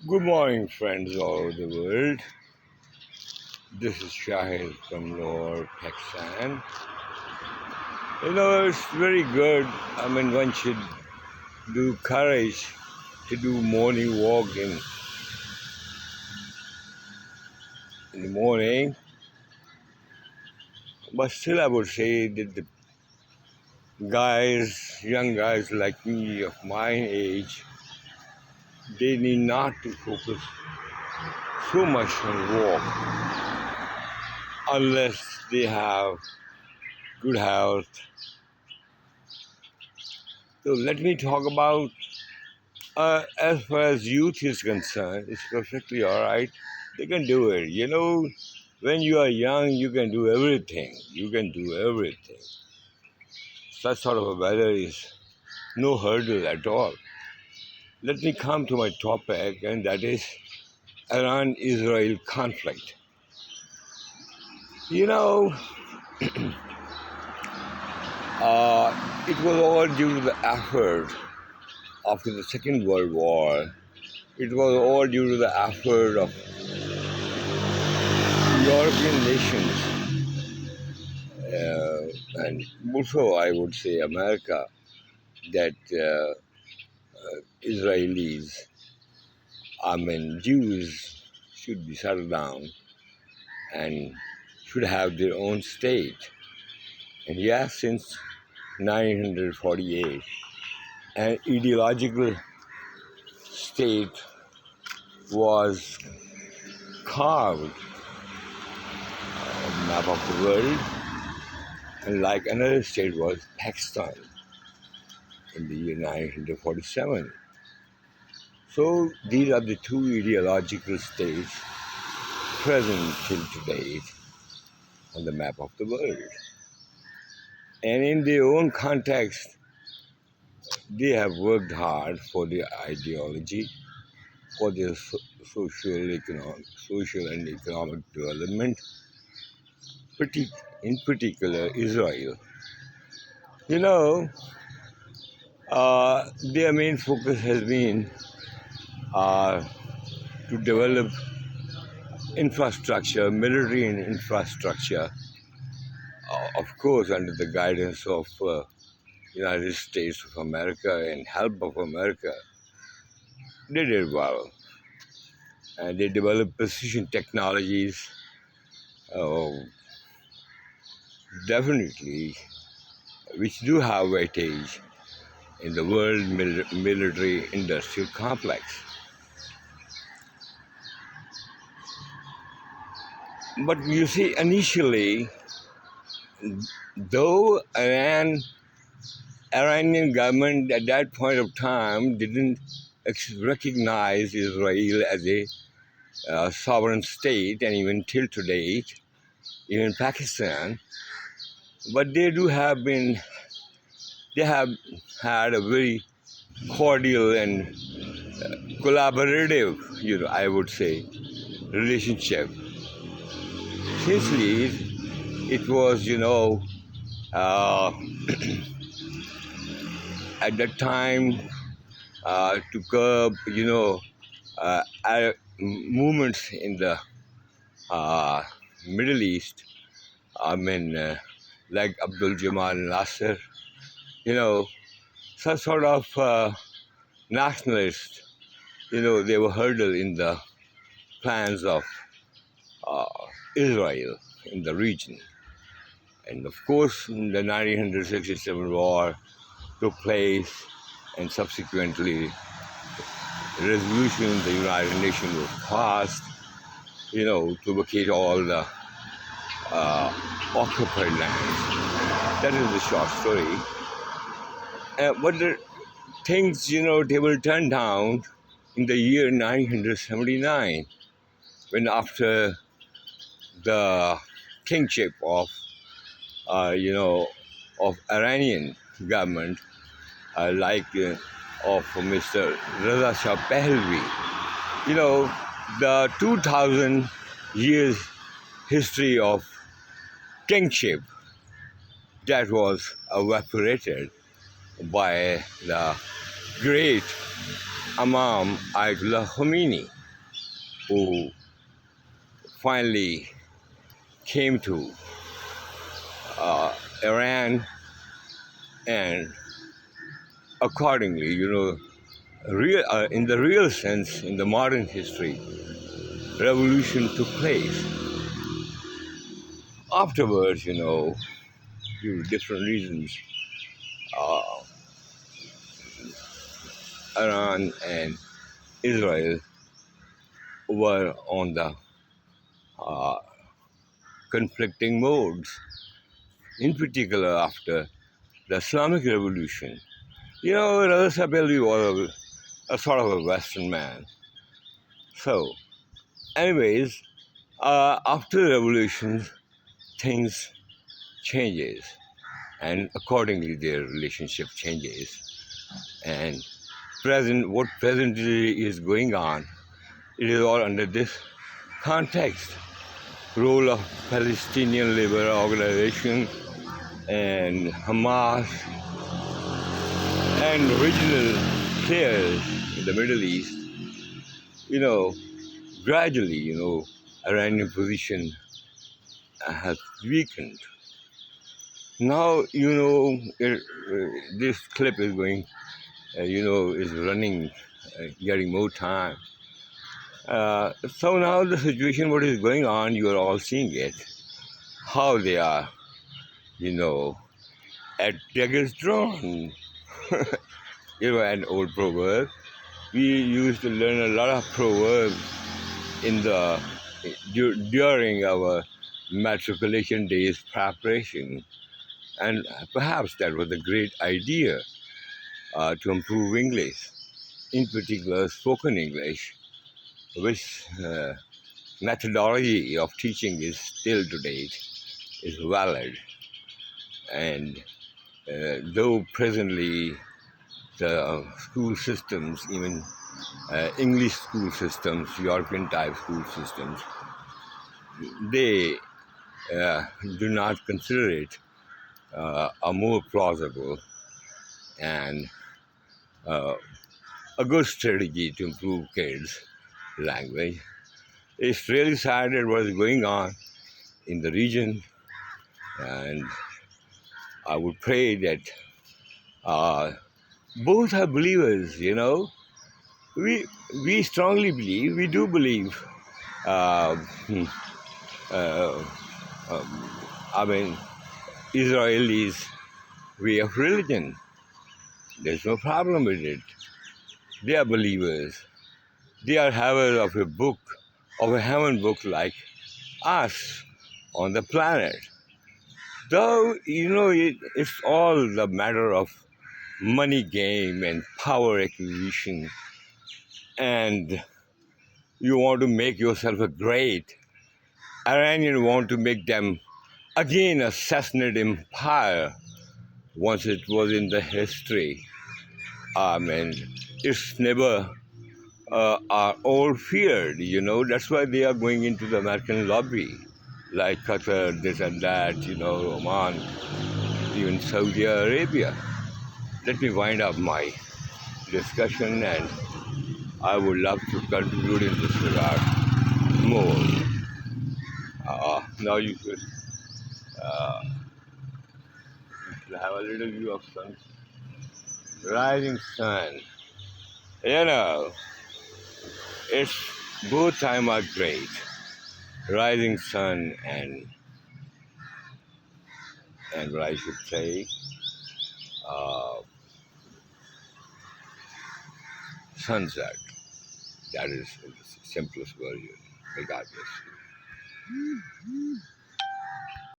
Good morning, friends all over the world. This is Shahid from Lahore, Pakistan. It's very good. One should do courage to do morning walk in the morning. But still, I would say that the young guys like me of my age, they need not to focus so much on walk unless they have good health. So let me talk about as far as youth is concerned, it's perfectly all right. They can do it. When you are young, you can do everything. You can do everything. Such sort of a weather is no hurdle at all. Let me come to my topic, and that is Iran-Israel conflict. You know, it was all due to the effort after the Second World War. It was all due to the effort of European nations and also I would say America, that Israelis, Jews should be settled down and should have their own state. And yes, since 1948, an ideological state was carved on the map of the world, and like another state was Pakistan in the year 1947. So these are the two ideological states present till today on the map of the world. And in their own context, they have worked hard for their ideology, for their social and economic development, in particular Israel. You know, their main focus has been uh, to develop infrastructure, military and infrastructure, of course, under the guidance of United States of America and help of America. They did well, and they developed precision technologies, uh, definitely, which do have weightage in the world military industrial complex. But you see, initially, though Iranian government at that point of time didn't recognize Israel as a sovereign state, and even till today, even Pakistan, but they have had a very cordial and collaborative, I would say, relationship. Since it was, uh, at that time to curb, movements in the uh, Middle East. I mean, like Abdul Jamal Nasser, you know, some sort of nationalists, they were hurdled in the plans of uh, Israel in the region. And of course, the 1967 war took place, and subsequently, resolution in the United Nations was passed, to vacate all the occupied lands. That is the short story. But the things, they will turn down in the year 979, when after the kingship of Iranian government, of Mr. Reza Shah Pahlavi. The 2000 years history of kingship that was evaporated by the great Imam Ayatollah Khomeini, who finally came to Iran, and accordingly, in the real sense, in the modern history, revolution took place. Afterwards, due to different reasons, uh, Iran and Israel were on the uh, conflicting modes, in particular after the Islamic Revolution. Reza Pahlavi was a sort of a Western man. So, anyways, after the revolution, things changes, and accordingly their relationship changes. And what presently is going on, it is all under this context. Role of Palestinian Labor Organization and Hamas and regional players in the Middle East, you know, gradually, Iranian position has weakened. Now, this clip is going, is running, getting more time. So now the situation, what is going on, you are all seeing it, how they are, you know, at daggers drawn. An old proverb. We used to learn a lot of proverbs in during our matriculation days preparation, and perhaps that was a great idea to improve English, in particular spoken English, which methodology of teaching is still to date is valid. And though presently the school systems, even English school systems, European type school systems, they do not consider it a more plausible and uh, a good strategy to improve kids' language. It's really sad at what is going on in the region, and I would pray that both are believers. We we strongly believe, we do believe. Uh, hmm, uh, um, I mean, Israelis' way of religion. There's no problem with it. They are believers. They are havers of a heaven book like us on the planet. Though, it's all the matter of money game and power acquisition, and you want to make yourself a great. Iranian want to make them again a Sassanid empire once it was in the history. I mean, it's never are all feared, That's why they are going into the American lobby, like Qatar, this and that, Oman, even Saudi Arabia. Let me wind up my discussion, and I would love to conclude in this regard more. Now uh, have a little view of sun, rising sun. You know, it's both time are great, rising sun and what I should say, uh, sunset. That is the simplest version. May God bless you.